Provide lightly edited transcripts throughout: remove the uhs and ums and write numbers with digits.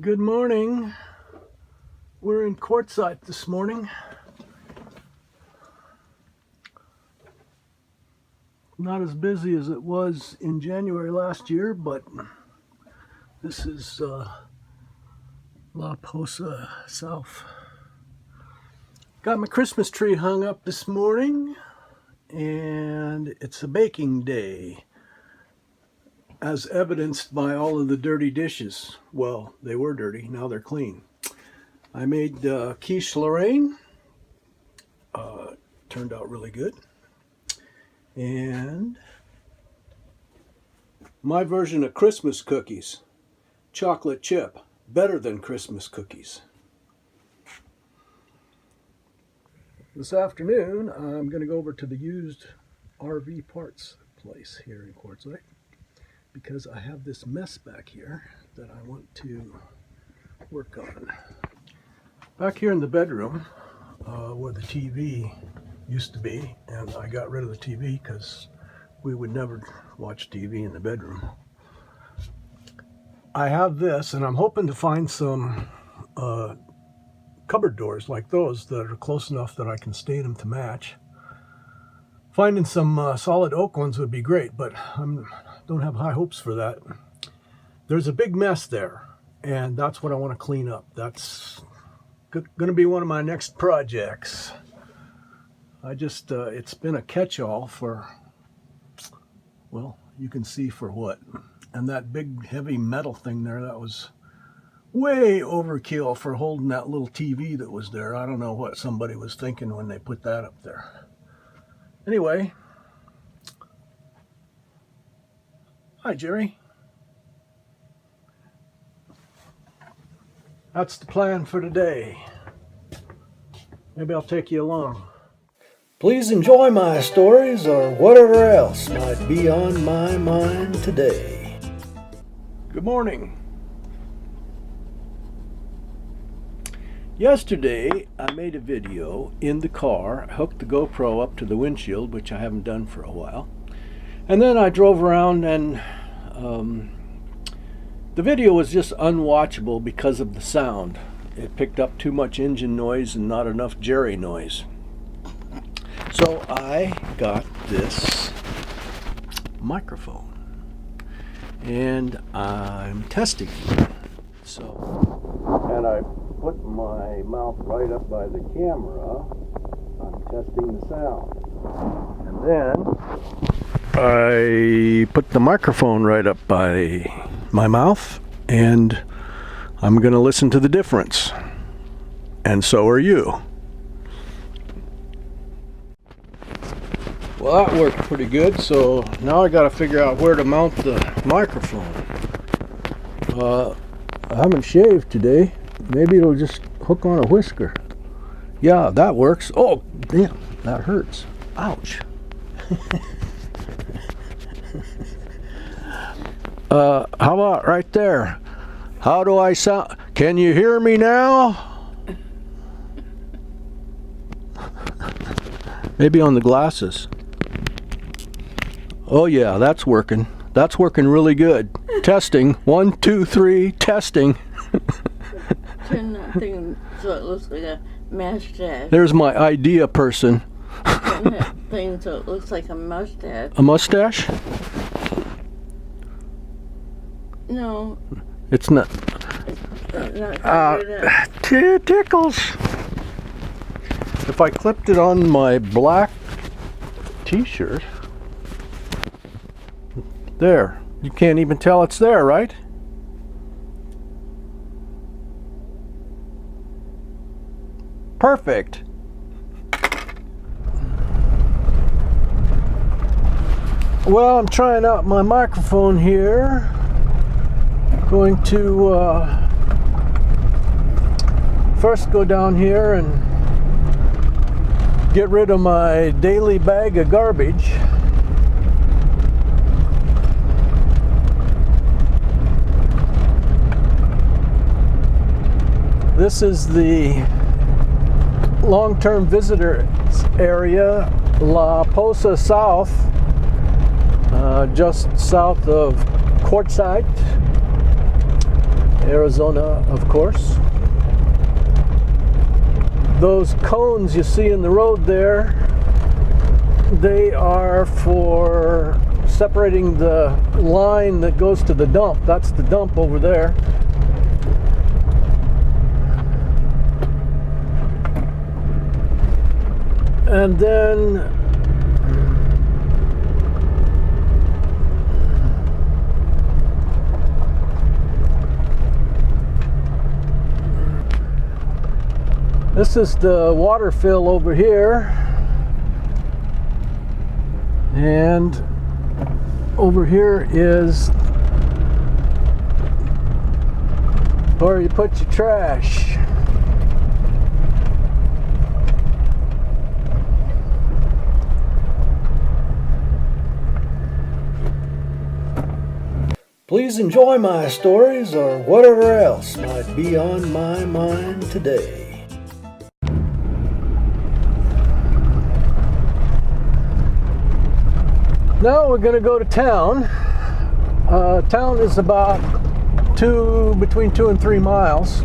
Good morning. We're in Quartzite this morning. Not as busy as it was in January last year, but this is La Posa South. Got my Christmas tree hung up this morning, and it's a baking day, as evidenced by all of the dirty dishes. Well, they were dirty, now they're clean. I made quiche Lorraine. Turned out really good. And my version of Christmas cookies, chocolate chip, better than Christmas cookies. This afternoon, I'm going to go over to the used RV parts place here in Quartzite because I have this mess back here that I want to work on. Back here in the bedroom, where the TV used to be, and I got rid of the TV because we would never watch TV in the bedroom. I have this, and I'm hoping to find some cupboard doors like those that are close enough that I can stain them to match. Finding some solid oak ones would be great, but I don't have high hopes for that. There's a big mess there, and that's what I want to clean up. That's going to be one of my next projects. It's been a catch-all for, well, you can see for what. And that big heavy metal thing there, that was way overkill for holding that little TV that was there. I don't know what somebody was thinking when they put that up there. Anyway, hi Jerry. That's the plan for today. Maybe I'll take you along. Please enjoy my stories or whatever else might be on my mind today. Good morning. Yesterday, I made a video in the car. I hooked the GoPro up to the windshield, which I haven't done for a while. And then I drove around, and the video was just unwatchable because of the sound. It picked up too much engine noise and not enough Jerry noise. So I got this microphone, and I'm testing it. And I put my mouth right up by the camera. I'm testing the sound. And then I put the microphone right up by my mouth, and I'm going to listen to the difference. And so are you. Well, that worked pretty good, so now I got to figure out where to mount the microphone. I haven't shaved today. Maybe it'll just hook on a whisker. Yeah, that works. Oh, damn, that hurts. Ouch. How about right there? How do I sound? Can you hear me now? Maybe on the glasses. Oh yeah, that's working. That's working really good. Testing. 1, 2, 3, testing. Turn that thing so it looks like a mustache. There's my idea person. Turn that thing so it looks like a mustache. A mustache? No. It's not. Tickles. If I clipped it on my black t-shirt, there. You can't even tell it's there, right? Perfect. Well, I'm trying out my microphone here. Going to first go down here and get rid of my daily bag of garbage. This is the long-term visitor area, La Posa South, just south of Quartzite. Arizona, of course. Those cones you see in the road there, they are for separating the line that goes to the dump. That's the dump over there. And then this is the water fill over here. And over here is where you put your trash. Please enjoy my stories or whatever else might be on my mind today. Now we're going to go to town. Town is about between 2 and 3 miles.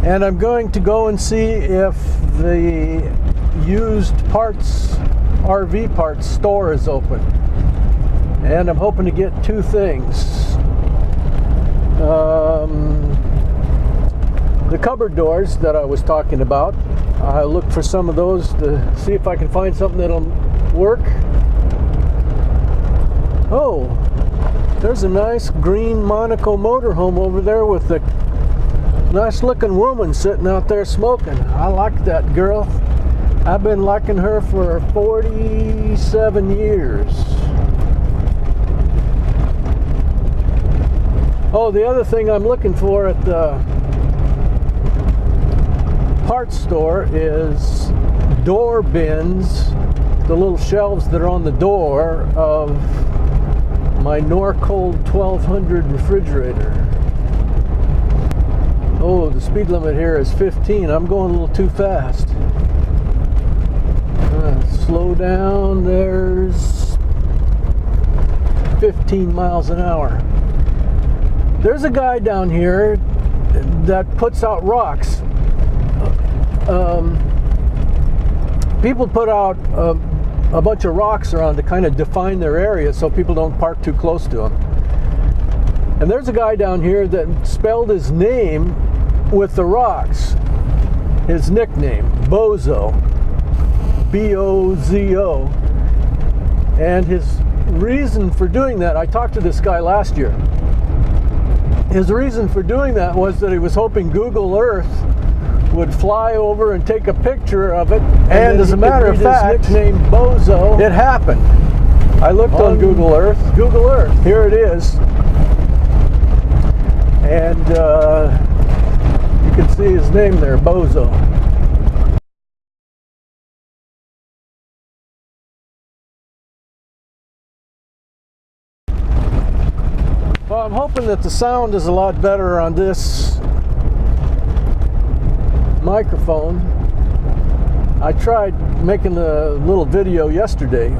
And I'm going to go and see if the used parts, RV parts store is open. And I'm hoping to get 2 things. The cupboard doors that I was talking about, I look for some of those to see if I can find something that'll work. Oh, there's a nice green Monaco motorhome over there with a nice looking woman sitting out there smoking. I like that girl. I've been liking her for 47 years. Oh, the other thing I'm looking for at the parts store is door bins, the little shelves that are on the door of my Norcold 1200 refrigerator. Oh, the speed limit here is 15. I'm going a little too fast. Slow down. There's 15 miles an hour. There's a guy down here that puts out rocks. People put out a bunch of rocks around to kind of define their area so people don't park too close to them. And there's a guy down here that spelled his name with the rocks. His nickname, Bozo. B-O-Z-O. And his reason for doing that, I talked to this guy last year. His reason for doing that was that he was hoping Google Earth would fly over and take a picture of it. And as a matter of fact, nickname Bozo, it happened. I looked on Google Earth. Google Earth. Here it is. And you can see his name there, Bozo. Well, I'm hoping that the sound is a lot better on this microphone. I tried making a little video yesterday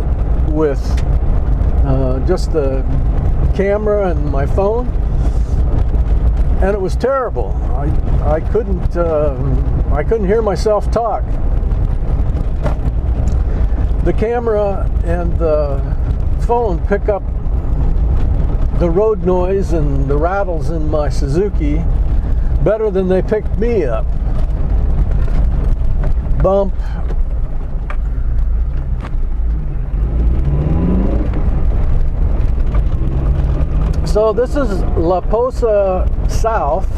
with just the camera and my phone, and it was terrible. I couldn't hear myself talk. The camera and the phone pick up the road noise and the rattles in my Suzuki better than they picked me up. Bump. So this is La Posa South,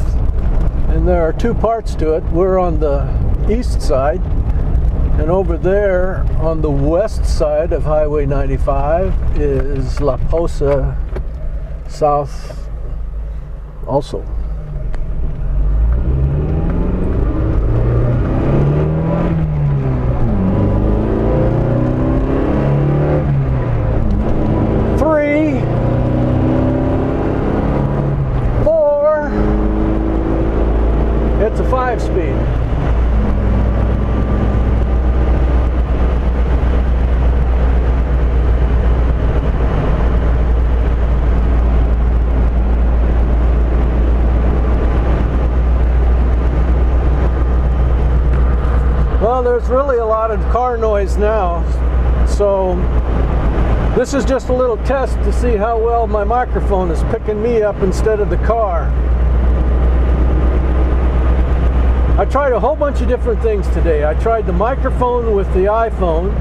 and there are 2 parts to it. We're on the east side, and over there on the west side of Highway 95 is La Posa South also. It's a 5-speed. there's really a lot of car noise now. So this is just a little test to see how well my microphone is picking me up instead of the car. I tried a whole bunch of different things today. I tried the microphone with the iPhone.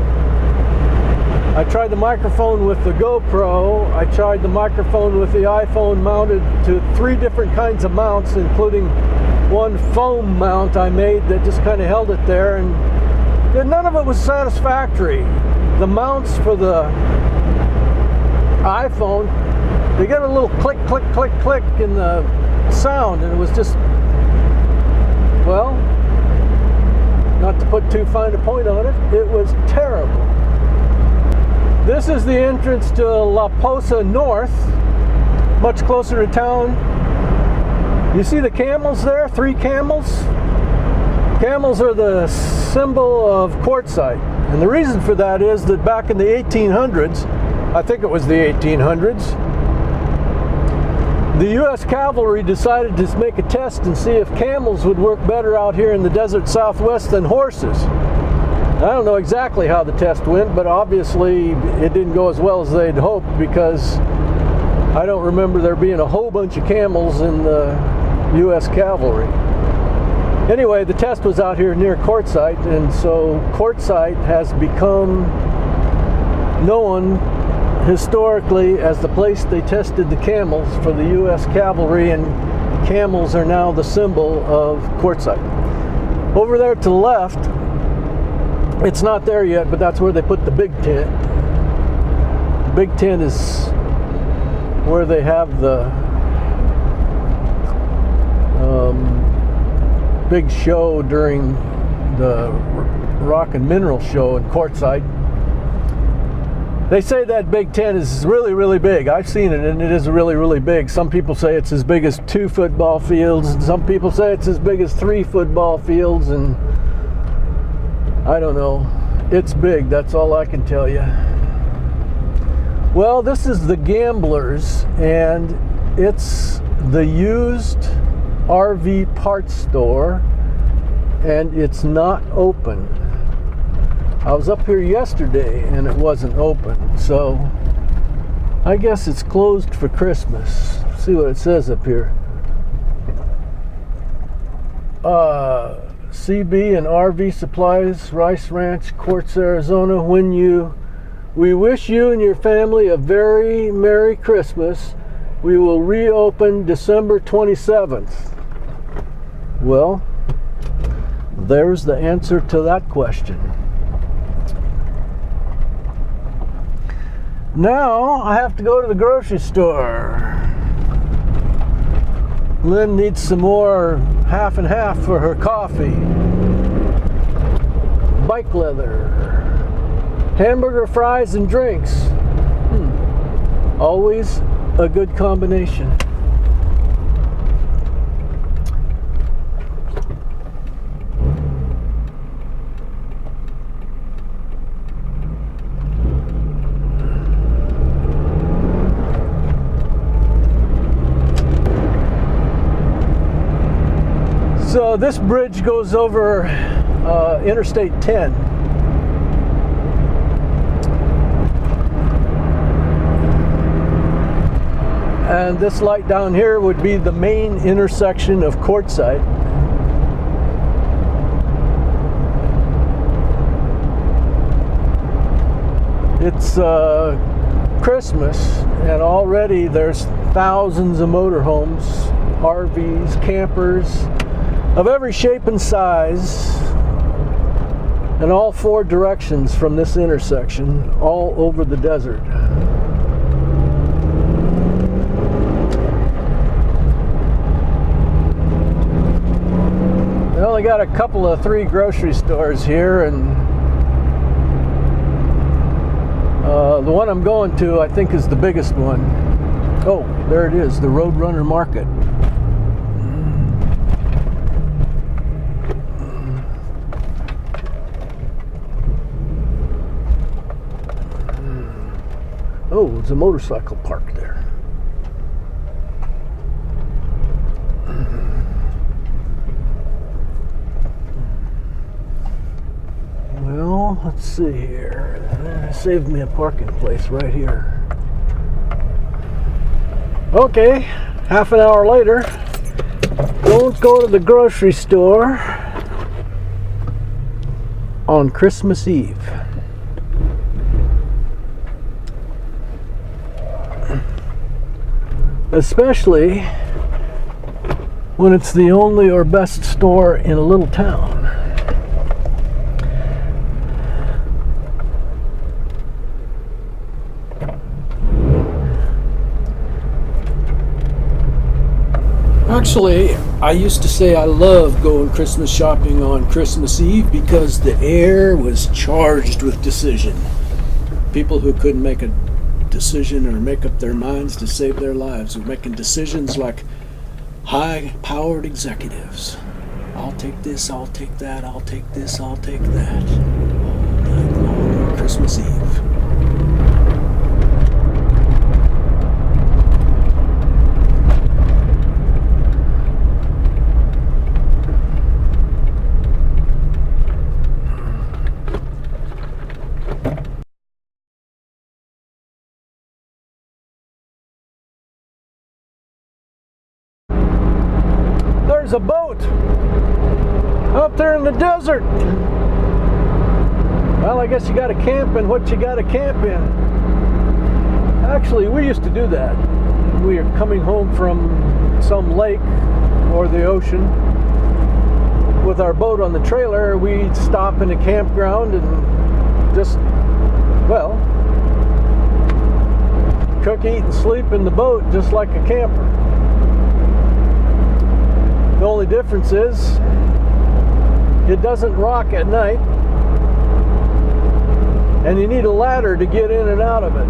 I tried the microphone with the GoPro. I tried the microphone with the iPhone mounted to 3 different kinds of mounts, including one foam mount I made that just kind of held it there, and none of it was satisfactory. The mounts for the iPhone, they get a little click, click, click, click in the sound, and it was just, well, not to put too fine a point on it, it was terrible. This is the entrance to La Posa North, much closer to town. You see the camels there? 3 camels? Camels are the symbol of quartzite. And the reason for that is that back in the 1800s, I think it was the 1800s, the U.S. cavalry decided to make a test and see if camels would work better out here in the desert Southwest than horses. I don't know exactly how the test went, but obviously it didn't go as well as they'd hoped, because I don't remember there being a whole bunch of camels in the U.S. cavalry. Anyway, the test was out here near Quartzite, and so Quartzite has become known historically as the place they tested the camels for the U.S. cavalry, and camels are now the symbol of Quartzite. Over there to the left, it's not there yet, but that's where they put the big tent. The big tent is where they have the big show during the rock and mineral show in Quartzite. They say that big tent is really, really big. I've seen it, and it is really, really big. Some people say it's as big as 2 football fields, and some people say it's as big as 3 football fields, and I don't know. It's big, that's all I can tell you. Well, this is the Gamblers, and it's the used RV parts store, and it's not open. I was up here yesterday and it wasn't open, so I guess it's closed for Christmas. Let's see what it says up here. CB and RV Supplies, Rice Ranch, Quartz, Arizona. We wish you and your family a very Merry Christmas. We will reopen December 27th. Well, there's the answer to that question. Now I have to go to the grocery store. Lynn needs some more half and half for her coffee. Bike leather. Hamburger, fries, and drinks. Always a good combination. So this bridge goes over Interstate 10. And this light down here would be the main intersection of Quartzsite. It's Christmas, and already there's thousands of motorhomes, RVs, campers of every shape and size, in all 4 directions from this intersection, all over the desert. They only got a couple of 3 grocery stores here, and the one I'm going to, I think, is the biggest one. Oh, there it is, the Roadrunner Market. Oh, there's a motorcycle park there. Let's see here. Saved me a parking place right here. Okay, half an hour later. Don't go to the grocery store on Christmas Eve. Especially when it's the only or best store in a little town. Actually, I used to say I love going Christmas shopping on Christmas Eve because the air was charged with decision. People who couldn't make a decision or make up their minds to save their lives were making decisions like high-powered executives. I'll take this, I'll take that, I'll take this, I'll take that. All night long on Christmas Eve. There's a boat up there in the desert. Well, I guess you got to camp in what you got to camp in. Actually, we used to do that. We are coming home from some lake or the ocean with our boat on the trailer. We'd stop in a campground and just, well, cook, eat, and sleep in the boat just like a camper. The only difference is it doesn't rock at night, and you need a ladder to get in and out of it.